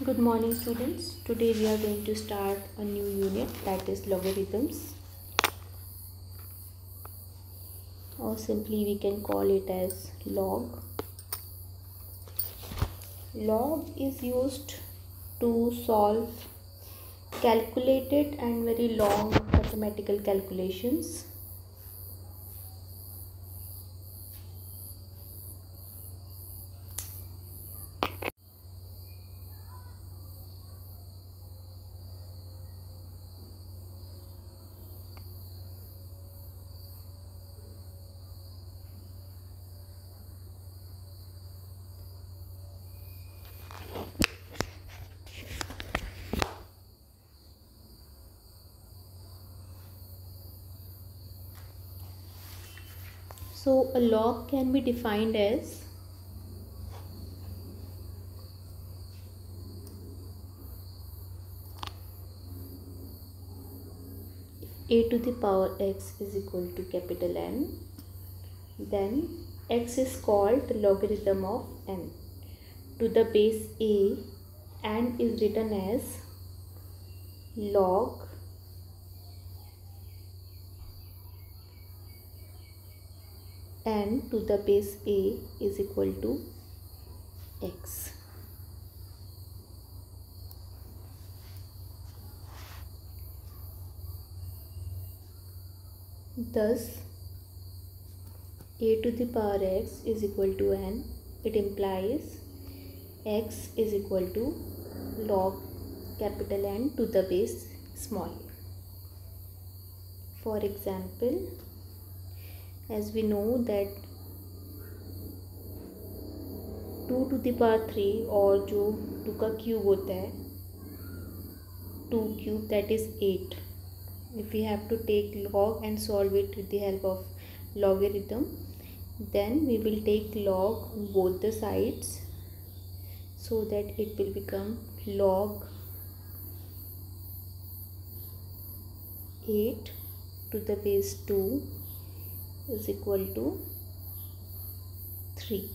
Good morning, students. Today we are going to start a new unit, that is logarithms, or simply we can call it as log. Log is used to solve calculated and very long mathematical calculations. So a log can be defined as a to the power x is equal to capital N. Then x is called the logarithm of n to the base a and is written as log n to the base a is equal to x. Thus a to the power x is equal to n. It implies x is equal to log capital N to the base small a. For example, as we know that 2 to the power 3 और जो 2 का cube होता है 2 cube, that is 8. If we have to take log and solve it with the help of logarithm, then we will take log on both the sides so that it will become log 8 to the base 2 is equal to 3.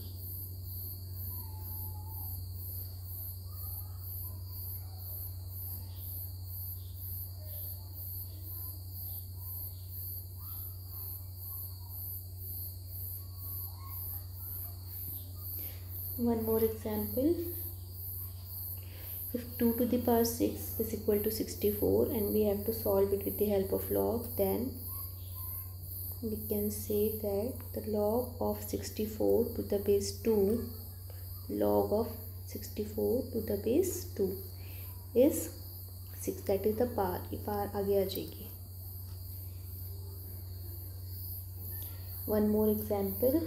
One more example. If 2 to the power 6 is equal to 64 and we have to solve it with the help of log, then we can say that the log of 64 to the base 2, log of 64 to the base 2 is 6. That is the power. ये power आगे आ जाएगी. One more example.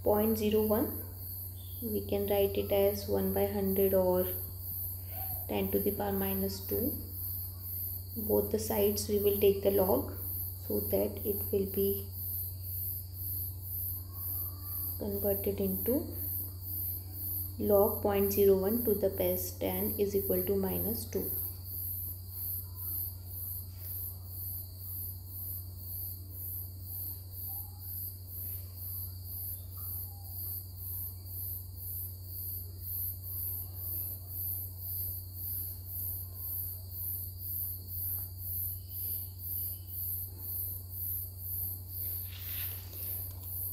0.01. We can write it as 1 by 100 or 10 to the power minus 2. Both the sides we will take the log so that it will be converted into log 0.01 to the base 10 is equal to minus 2.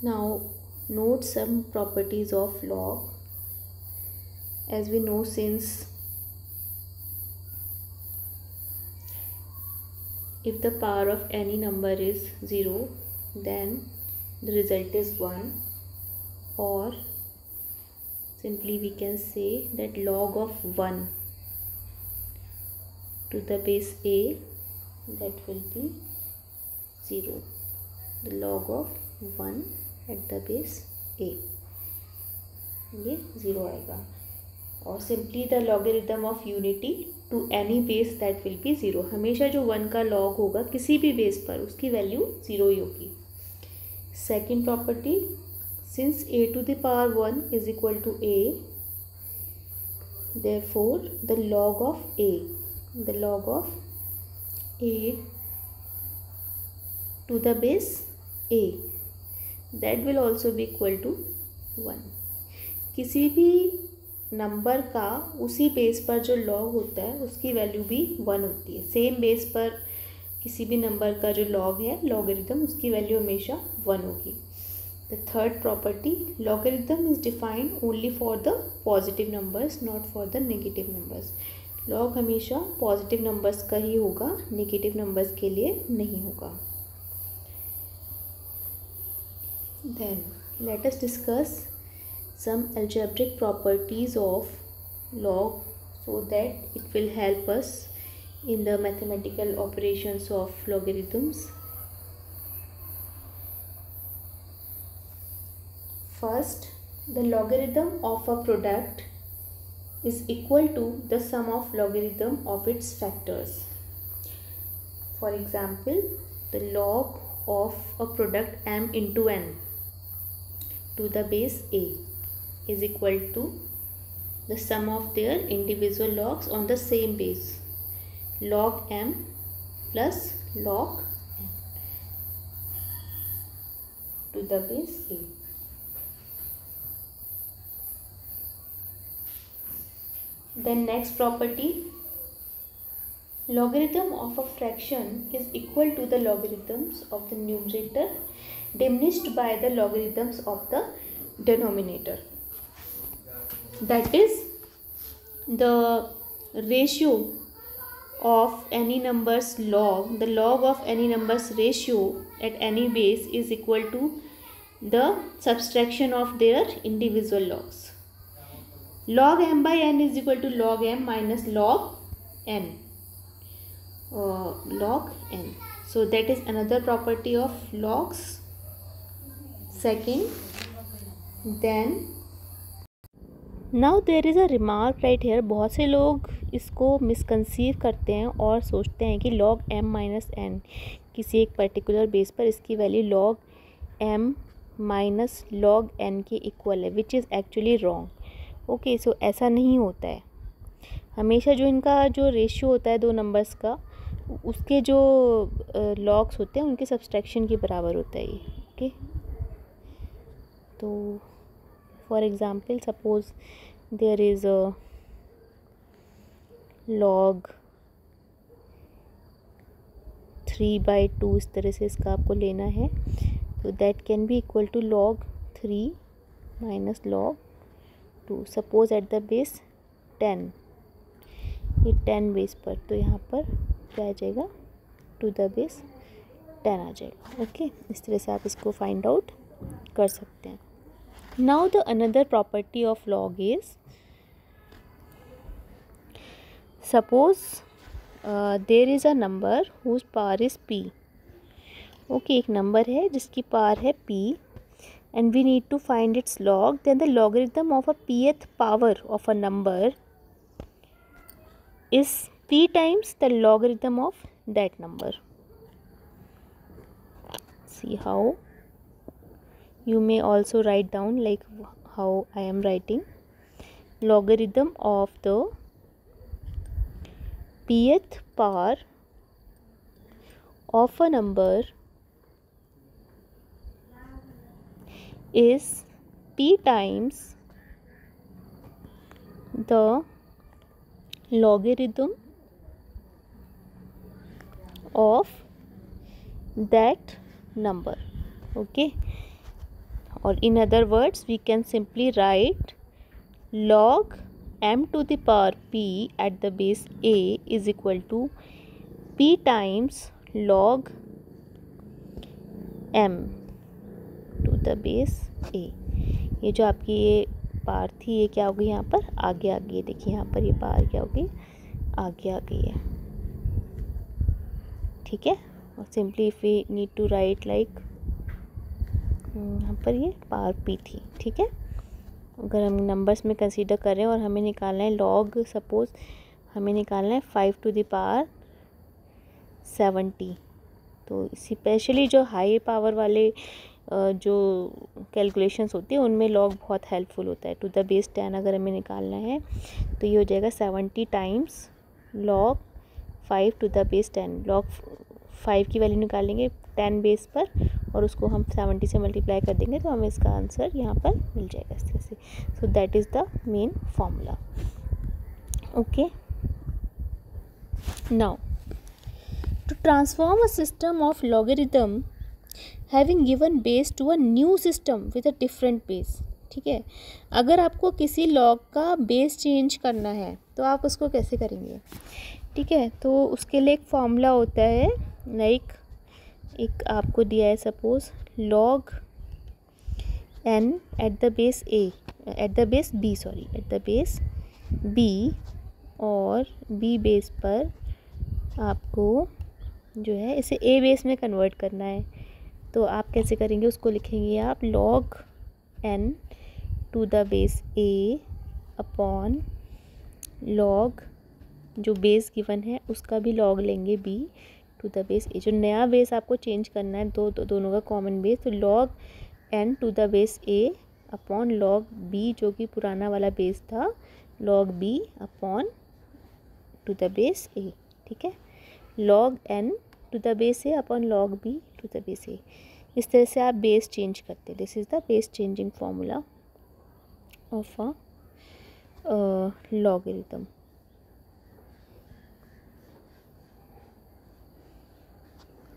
Now note some properties of log. As we know, since if the power of any number is 0, then the result is 1, or simply we can say that log of 1 to the base a, that will be 0. The log of 1 at the base a, ये 0 आएगा. और simply the logarithm of unity to any base that will be 0. हमेशा जो 1 का log होगा किसी भी base पर उसकी वैल्यू 0 ही होगी. Second property, since a to the power 1 is equal to a, therefore the log of a to the base a, that will also be equal to 1. किसी भी नंबर का उसी बेस पर जो लॉग होता है उसकी वैल्यू भी 1 होती है। सेम बेस पर किसी भी नंबर का जो लॉग है, लॉगरिथम, उसकी वैल्यू हमेशा 1 होगी। The third property, logarithm is defined only for the positive numbers, not for the negative numbers. Log हमेशा पॉजिटिव नंबर्स का ही होगा, नेगेटिव नंबर्स के लिए नहीं होगा। Then let us discuss some algebraic properties of log so that it will help us in the mathematical operations of logarithms. First, the logarithm of a product is equal to the sum of logarithm of its factors. For example, the log of a product m into n to the base a is equal to the sum of their individual logs on the same base, log m plus log n to the base a. Then next property, logarithm of a fraction is equal to the logarithms of the numerator diminished by the logarithms of the denominator. That is, the ratio of any number's log, the log of any number's ratio at any base is equal to the subtraction of their individual logs. Log m by n is equal to log m minus log n. Log n. So that is another property of logs. Second, then now there is a remark right here. बहुत से लोग इसको मिसकंसीव करते हैं और सोचते हैं कि log m माइनस n किसी एक पर्टिकुलर बेस पर इसकी value log m minus log n के इक्वल है, which is actually wrong. Okay, so ऐसा नहीं होता है। हमेशा जो इनका जो रेशियो होता है दो नंबर्स का, उसके जो लॉग्स होते हैं उनके सब्सट्रैक्शन के बराबर होता है ये। ओके, तो for example suppose there is a log 3/2, इस तरह से इसका आपको लेना है, तो that can be equal to log 3 minus log 2। Suppose at the base 10, ये 10 बेस पर, तो यहाँ पर क्या आ जाएगा, टू द बेस 10 आ जाएगा। ओके, इस तरह से आप इसको फाइंड आउट कर सकते हैं। Now the another property of log is, suppose there is a number whose power is p। Okay, एक नंबर है जिसकी पावर है p and we need to find its log, then the logarithm of a pth power of a number is p times the logarithm of that number. See how you may also write down like how I am writing, logarithm of the pth power of a number is p times the logarithm of that number. Okay, or in other words we can simply write log m to the power p at the base a is equal to p times log m to the base a। ये जो आपकी ये पार थी, ये क्या होगी यहाँ पर आगे आ गई, देखिए यहाँ पर ये पार क्या होगी, आगे आ गई है। ठीक है, और simply if we need to write like, यहाँ पर ये पावर p थी। ठीक है, अगर हम नंबर्स में कंसीडर करें और हमें निकालना है लॉग, सपोज हमें निकालना है 5 to the power 70, तो स्पेशली जो हाई पावर वाले जो कैलकुलेशंस होती है उनमें लॉग बहुत हेल्पफुल होता है। टू द बेस 10 अगर हमें निकालना है तो ये हो जाएगा 70 times log 5 to the base 10। Log 5 की वैल्यू निकालेंगे 10 बेस पर और उसको हम 70 से मल्टीप्लाई कर देंगे तो हमें इसका आंसर यहाँ पर मिल जाएगा इस तरह से. So that is the main formula. Okay, now to transform a system of logarithm having given base to a new system with a different base. ठीक है, अगर आपको किसी लॉग का बेस चेंज करना है तो आप उसको कैसे करेंगे. ठीक है, तो उसके लिए एक फॉर्मूला होता है, लाइक एक आपको दिया है suppose log n eight the base a eight the base b sorry eight the base b और b बेस पर आपको जो है इसे a बेस में कन्वर्ट करना है. तो आप कैसे करेंगे, उसको लिखेंगे आप log n to the base a upon log जो बेस गिवन है उसका भी log लेंगे b to the base a. जो नया बेस आपको चेंज करना है दोनों का कॉमन बेस, तो log n to the base a upon log b जो कि पुराना वाला बेस था log b upon to the base a. ठीक है, log n to the base a upon log b to the base a. इस तरह से आप बेस चेंज करते हैं. This is the base changing formula of a logarithm.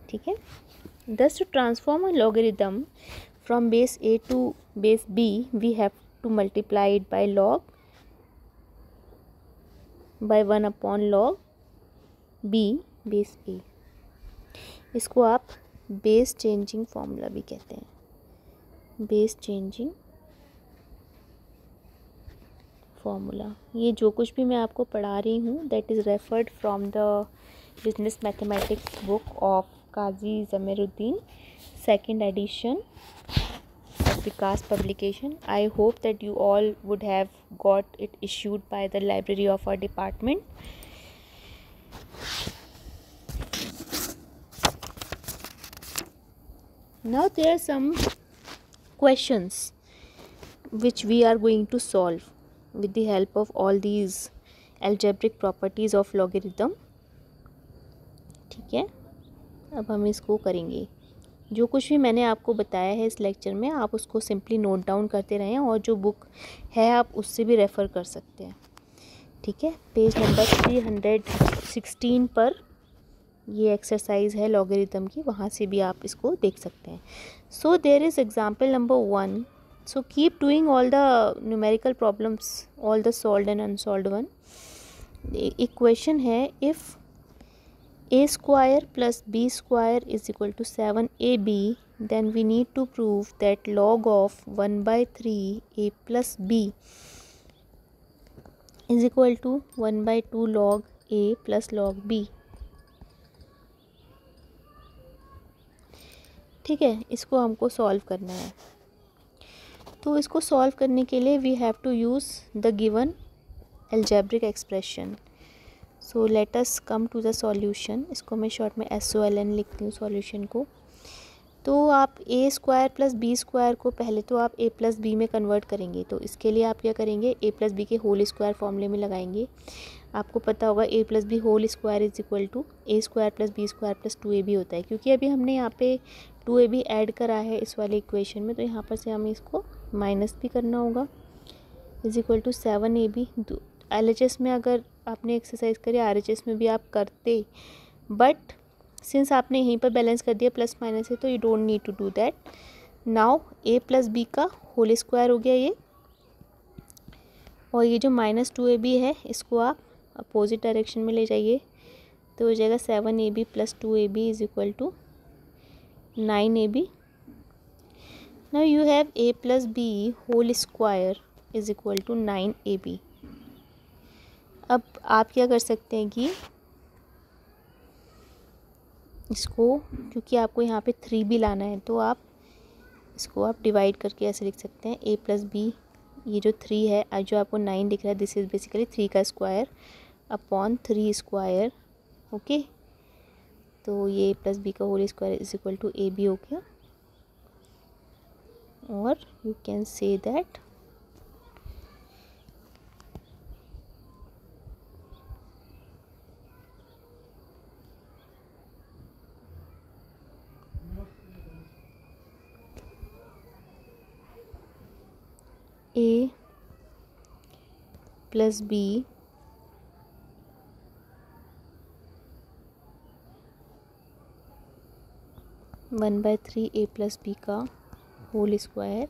ठीक है, thus to transform a logarithm from base a to base b we have to multiply it by 1 upon log b base a. इसको आप base changing formula भी कहते हैं, base changing formula. ये जो कुछ भी मैं आपको पढ़ा रही हूँ that is referred from the business mathematics book of Kazi Zamiruddin, second edition of Vikas publication. I hope that you all would have got it issued by the library of our department. Now there are some questions which we are going to solve with the help of all these algebraic properties of logarithm. ठीक है, अब हम इसको करेंगे. जो कुछ भी मैंने आपको बताया है इस लेक्चर में आप उसको सिंपली नोट डाउन करते रहें और जो बुक है आप उससे भी रेफ़र कर सकते हैं. ठीक है, पेज नंबर 316 पर ये एक्सरसाइज है लॉगरिथम की, वहाँ से भी आप इसको देख सकते हैं. So there is example number 1. So keep doing all the numerical problems, all the solved and unsolved one. एक क्वेश्चन है, if a square plus b square is equal to 7ab, then we need to prove that log of 1 by 3 a plus b is equal to 1 by 2 log a plus log b. ठीक है, इसको हमको solve करना है. तो इसको solve करने के लिए we have to use the given algebraic expression. So let us come to the solution. इसको मैं शॉर्ट में SOLN लिखती हूँ सॉल्यूशन को. तो आप a square plus B square को पहले तो आप a प्लस बी में कन्वर्ट करेंगे. तो इसके लिए आप क्या करेंगे, a प्लस बी के होल स्क्वायर फॉर्मूले में लगाएंगे. आपको पता होगा a plus B whole square is equal to a square plus B square plus 2ab होता है. क्योंकि अभी हमने यहाँ पे 2ab ऐड करा है इस वाले इक्वेशन में, तो यहाँ पर से हमें इसको माइनस भी करना होगा. Is equal to 7ab. LHS में अगर आपने एक्सरसाइज करी, RHS में भी आप करते, बट सिंस आपने यहीं पर बैलेंस कर दिया प्लस माइनस है तो you don't need to do that. Now a plus B का होल स्क्वायर हो गया ये, और ये जो -2ab है इसको आप अपोजिट डायरेक्शन में ले जाइए तो हो जाएगा 7ab plus 2ab is equal to 9ab. Now you have a plus B whole square is equal to 9ab. अब आप क्या कर सकते हैं कि इसको, क्योंकि आपको यहाँ पे 3 भी लाना है, तो आप इसको आप डिवाइड करके ऐसे लिख सकते हैं a प्लस बी. ये जो 3 है और जो आपको 9 दिख रहा है दिस इज़ बेसिकली 3 का स्क्वायर अपॉन 3 स्क्वायर. ओके, तो ये a प्लस बी का whole square is equal to ab हो गया. और you can say that a plus b one by three A plus B का whole square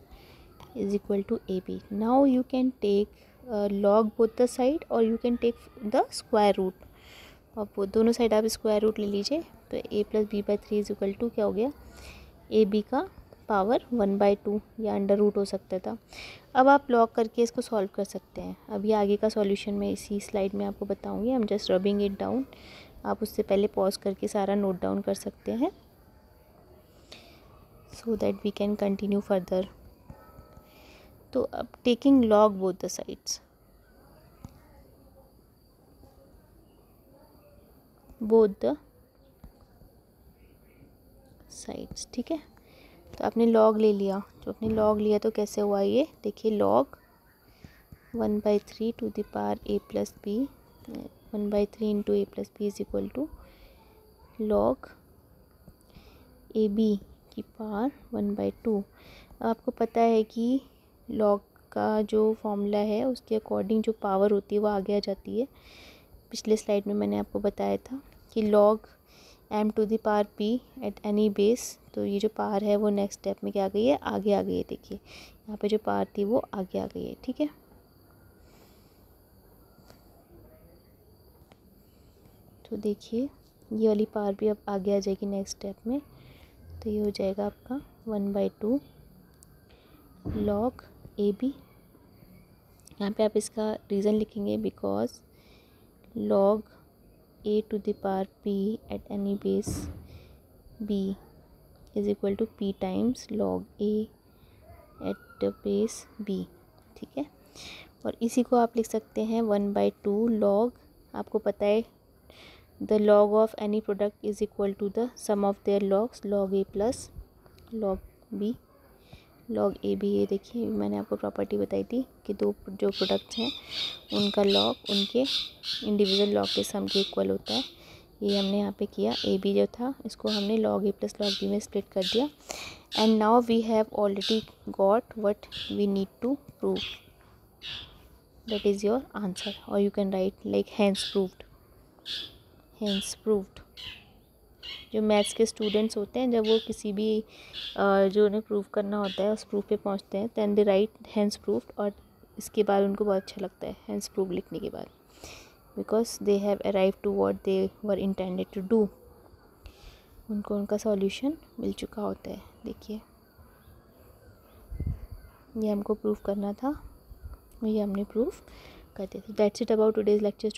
is equal to A B. Now you can take log both the side और you can take the square root. अब वो दोनों side आप square root ले लीजिए. तो A plus B by three is equal to क्या हो गया, ए बी का पावर 1/2 या अंडर रूट हो सकता था. अब आप लॉग करके इसको सॉल्व कर सकते हैं. अभी आगे का सॉल्यूशन मैं इसी स्लाइड में आपको बताऊंगी. I am just rubbing it down. आप उससे पहले पॉज करके सारा नोट डाउन कर सकते हैं so that we can continue further. तो अब taking log both the sides, ठीक है. तो आपने log ले लिया. जो आपने log लिया तो कैसे हुआ ये देखिए. log 1/3 to the power a plus B 1/3 into a plus B is equal to log A B की पावर 1/2. आपको पता है कि लॉग का जो फॉर्मूला है उसके अकॉर्डिंग जो पावर होती है वो आगे आ जाती है. पिछले स्लाइड में मैंने आपको बताया था कि log m to the power p at any base. तो ये जो पावर है वो नेक्स्ट स्टेप में क्या आ गई है, आगे आ गई है. देखिए यहाँ पे जो पावर थी वो आगे आ गई है. ठीक है. तो देखिए ये वाली पावर भी अब आगे आ जाएगी नेक्स्ट स्टेप में. तो ये हो जाएगा आपका 1/2 लॉग ए बी. यहाँ पे आप इसका रीज़न लिखेंगे because log A to the power P at any base B is equal to P times log A at base B. ठीक है. और इसी को आप लिख सकते हैं 1/2 लॉग. आपको पता है the log of any product is equal to the sum of their logs log A plus log B log A B. ये देखिए मैंने आपको प्रॉपर्टी बताई थी कि दो जो प्रोडक्ट्स हैं उनका लॉग उनके इंडिविजुअल लॉग के सम के इक्वल होता है. ये हमने यहाँ पे किया. ए बी जो था इसको हमने log A plus log B में स्प्लिट कर दिया. And now we have already got what we need to prove. That is your answer. और you can write like hence proved. Hence proved. जो maths के स्टूडेंट्स होते हैं जब वो किसी भी जो उन्हें प्रूव करना होता है उस प्रूफ पे पहुंचते हैं दैन दे राइट हैंस प्रूव्ड. और इसके बाद उनको बहुत अच्छा लगता है हैंस प्रूव लिखने के बाद because they have arrive to what they were intended to do. उनको उनका सॉल्यूशन मिल चुका होता है. देखिए ये हमको प्रूव करना था, ये हमने प्रूफ कर दिया. That's it about today's lecture.